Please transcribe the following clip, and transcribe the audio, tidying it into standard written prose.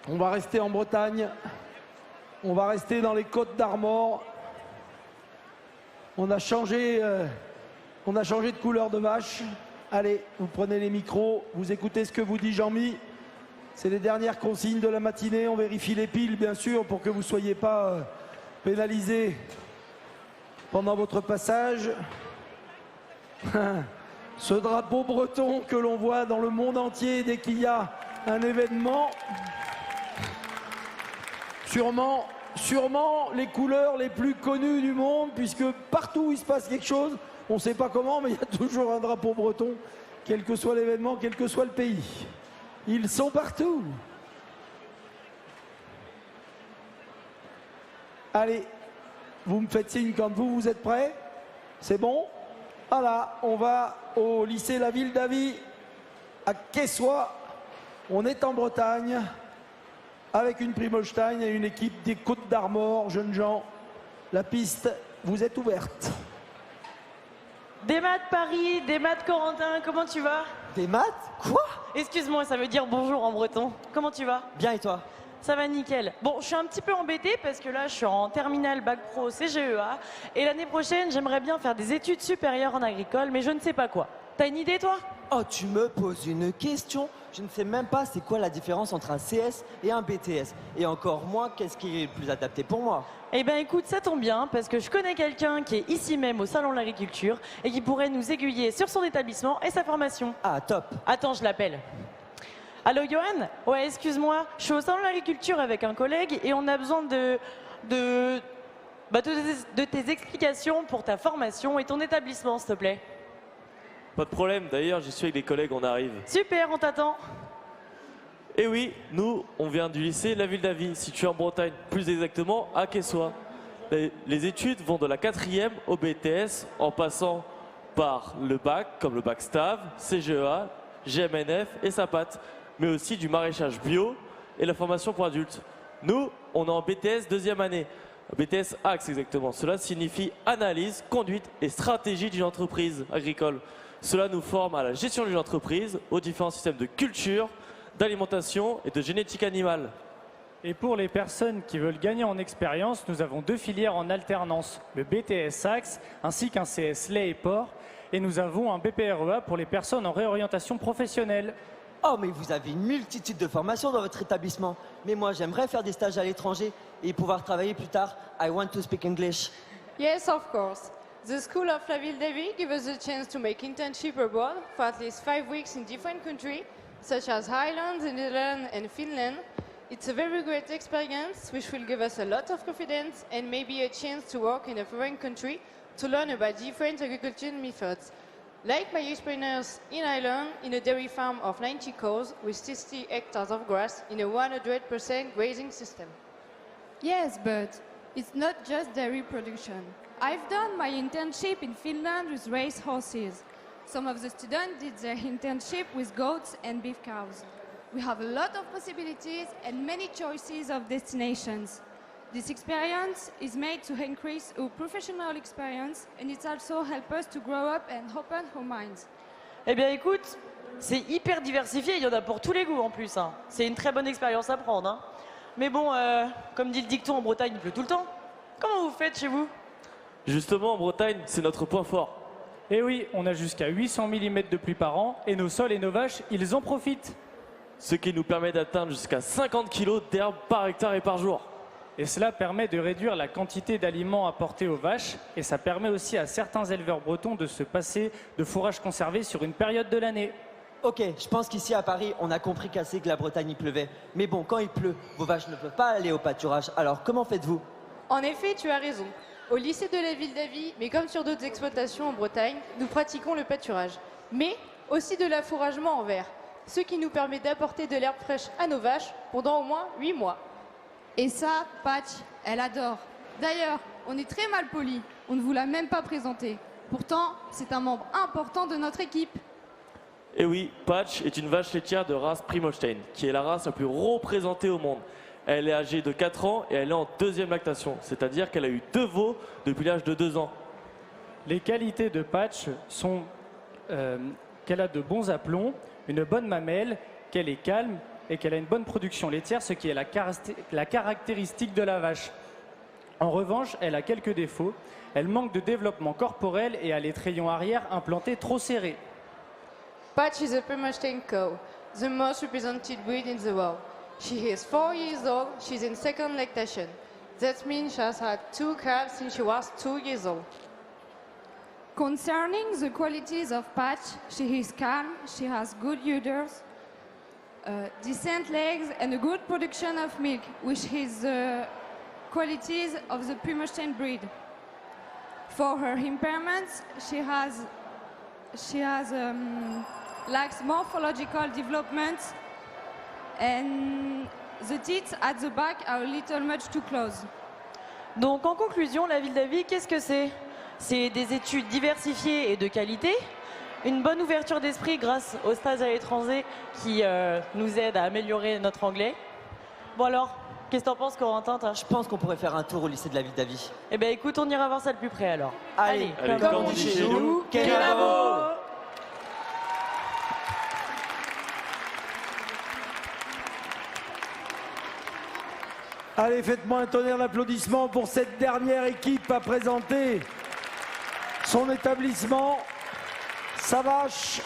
On va rester en Bretagne. On va rester dans les Côtes d'Armor. On a changé de couleur de vache. Allez, vous prenez les micros, vous écoutez ce que vous dit Jean-Mi. C'est les dernières consignes de la matinée. On vérifie les piles, bien sûr, pour que vous ne soyez pas pénalisés pendant votre passage. Ce drapeau breton que l'on voit dans le monde entier dès qu'il y a un événement. Sûrement les couleurs les plus connues du monde, puisque partout où il se passe quelque chose, on ne sait pas comment, mais il y a toujours un drapeau breton, quel que soit l'événement, quel que soit le pays. Ils sont partout. Allez, vous me faites signe quand vous êtes prêts. C'est bon? Voilà, on va au lycée La Ville d'Avy, à Quessoy. On est en Bretagne, avec une Primolstein et une équipe des Côtes d'Armor. Jeunes gens, la piste vous est ouverte. Des maths Paris, des maths Corentin, comment tu vas? Des maths? Quoi? Excuse-moi, ça veut dire bonjour en breton. Comment tu vas? Bien et toi? Ça va nickel. Bon, je suis un petit peu embêtée parce que là, je suis en terminale bac pro CGEA et l'année prochaine, j'aimerais bien faire des études supérieures en agricole, mais je ne sais pas quoi. T'as une idée, toi? Oh, tu me poses une question. Je ne sais même pas c'est quoi la différence entre un CS et un BTS. Et encore moins, qu'est-ce qui est le plus adapté pour moi? Eh bien, écoute, ça tombe bien parce que je connais quelqu'un qui est ici même au Salon de l'Agriculture et qui pourrait nous aiguiller sur son établissement et sa formation. Ah, top. Attends, je l'appelle. Allô, Johan? Ouais, excuse-moi, je suis au Salon de l'Agriculture avec un collègue et on a besoin de tes explications pour ta formation et ton établissement, s'il te plaît. Pas de problème, d'ailleurs, j'y suis avec des collègues, on arrive. Super, on t'attend. Et oui, nous, on vient du lycée La Ville d'Avy, situé en Bretagne, plus exactement à Quessoy. Les études vont de la 4e au BTS, en passant par le bac, comme le bac STAV, CGEA, GMNF et SAPAT, mais aussi du maraîchage bio et la formation pour adultes. Nous, on est en BTS 2e année, BTS Axe exactement. Cela signifie analyse, conduite et stratégie d'une entreprise agricole. Cela nous forme à la gestion d'une entreprise, aux différents systèmes de culture, d'alimentation et de génétique animale. Et pour les personnes qui veulent gagner en expérience, nous avons 2 filières en alternance, le BTS Axe ainsi qu'un CS lait et porc. Et nous avons un BPREA pour les personnes en réorientation professionnelle. Oh, mais vous avez une multitude de formations dans votre établissement. Mais moi, j'aimerais faire des stages à l'étranger et pouvoir travailler plus tard. I want to speak English. Yes, of course. The School of La Ville d'Avy gives us a chance to make internship abroad for at least 5 weeks in different countries, such as Ireland, the Netherlands and Finland. It's a very great experience which will give us a lot of confidence and maybe a chance to work in a foreign country to learn about different agriculture methods. Like my experience in Ireland in a dairy farm of 90 cows with 60 hectares of grass in a 100% grazing system. Yes, but it's not just dairy production. I've done my internship in Finland with race horses. Some of the students did their internship with goats and beef cows. We have a lot of possibilities and many choices of destinations. This experience is made to increase our professional experience and it also helps us to grow up and open our minds. Eh bien, écoute, c'est hyper diversifié, il y en a pour tous les goûts en plus. Hein. C'est une très bonne expérience à prendre. Hein. Mais bon, comme dit le dicton, en Bretagne, il pleut tout le temps. Comment vous faites chez vous? Justement, en Bretagne, c'est notre point fort. Et oui, on a jusqu'à 800 mm de pluie par an et nos sols et nos vaches, ils en profitent. Ce qui nous permet d'atteindre jusqu'à 50 kg d'herbe par hectare et par jour. Et cela permet de réduire la quantité d'aliments apportés aux vaches et ça permet aussi à certains éleveurs bretons de se passer de fourrage conservé sur une période de l'année. Ok, je pense qu'ici à Paris, on a compris qu'assez que la Bretagne il pleuvait. Mais bon, quand il pleut, vos vaches ne peuvent pas aller au pâturage. Alors comment faites-vous? En effet, tu as raison. Au lycée de la Ville d'Avy, mais comme sur d'autres exploitations en Bretagne, nous pratiquons le pâturage. Mais aussi de l'affouragement en verre, ce qui nous permet d'apporter de l'herbe fraîche à nos vaches pendant au moins 8 mois. Et ça, Patch, elle adore. D'ailleurs, on est très mal poli. On ne vous l'a même pas présenté. Pourtant, c'est un membre important de notre équipe. Et oui, Patch est une vache laitière de race Primolstein, qui est la race la plus représentée au monde. Elle est âgée de 4 ans et elle est en 2e lactation, c'est-à-dire qu'elle a eu 2 veaux depuis l'âge de 2 ans. Les qualités de Patch sont qu'elle a de bons aplombs, une bonne mamelle, qu'elle est calme et qu'elle a une bonne production laitière, ce qui est la caractéristique de la vache. En revanche, elle a quelques défauts. Elle manque de développement corporel et a les trayons arrière implantés trop serrés. Patch is a Plymouth cow, the most represented breed in the world. She is 4 years old, she's in second lactation. That means she has had 2 calves since she was 2 years old. Concerning the qualities of Patch, she is calm, she has good udders, decent legs, and a good production of milk, which is the qualities of the Plymouth breed. For her impairments, she lacks morphological development, and the teeth at the back are a little much too close. Donc en conclusion, la ville d'Avie, qu'est-ce que c'est? C'est des études diversifiées et de qualité, une bonne ouverture d'esprit grâce aux stages à l'étranger qui nous aident à améliorer notre anglais. Bon alors, qu'est-ce que t'en penses, Corentin, toi? Je pense qu'on pourrait faire un tour au lycée de la ville d'Avie. Eh ben écoute, on ira voir ça de plus près alors. Allez, comme on dit chez nous, Kenavo! Allez, faites-moi un tonnerre d'applaudissements pour cette dernière équipe à présenter son établissement, sa vache